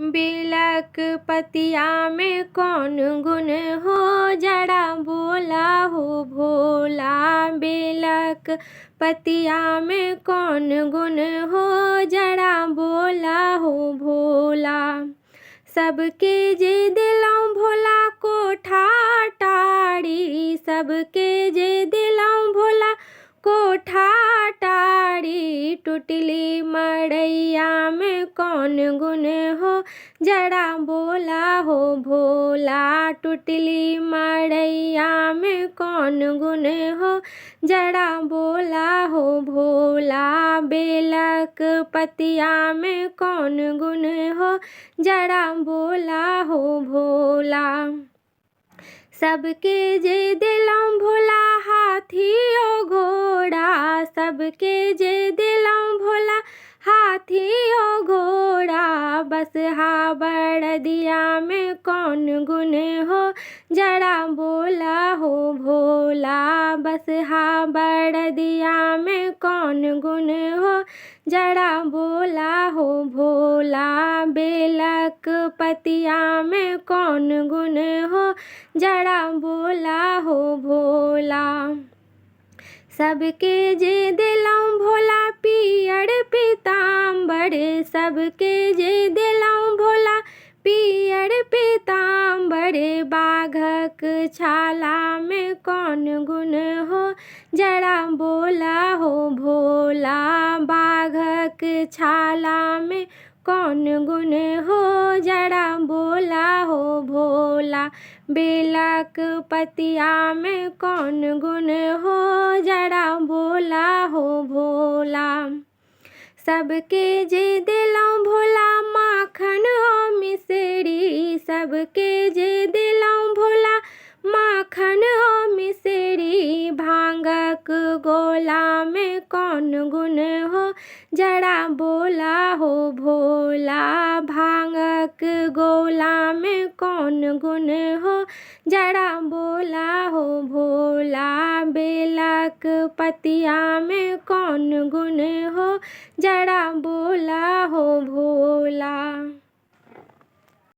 बेलक पतिया में कौन गुण हो, जड़ा बोला हो भोला। बेलक पतिया में कौन गुण हो, जड़ा बोला हो भोला। सबके जे दिलों भोला कोठा टाड़ी, सबके जे दिलों भोला कोठा टाड़ी। टुटली मड़ैया में कौन गुण हो, जड़ा बोला हो भोला। टुटली मड़ैया में कौन गुण हो, जड़ा बोला हो भोला। बेलक पतिया में कौन गुण हो, जड़ा बोला हो भोला। सबके जे दिलों भोला हाथी ओ घोड़ा, सबके जे दिलों भोला हाथी ओ घोड़ा। बसहा बड़दिया में कौन गुण हो, जड़ा बोला हो भोला। बसहा बड़दिया में कौन गुण हो, जड़ा बोला हो भोला। बेलक पतिया में कौन गुण हो, जड़ा बोला हो भोला। सबके जे दिलों भोला पियड़ पीताम्बर, सबके जे दिलों भोला पियड़ पीताम्बर। बाघक छाला में कौन गुण हो, जड़ा बोला हो भोला। बाघक छाला में कौन गुण हो, जड़ा बोला हो भोला। बेलक पतिया में कौन गुण हो, जड़ा बोला हो भोला। सबके जे दिलों भोला माखन ओ मिसरी, सबके जे दिलों भोला माखन ओ मिसरी। भांगक गोला में कौन गुण हो, जड़ा बोला हो भोला। भांगक गोला में कौन गुण हो, जड़ा बोला हो भोला। बेलक पतिया में कौन गुण हो, जड़ा बोला हो भोला।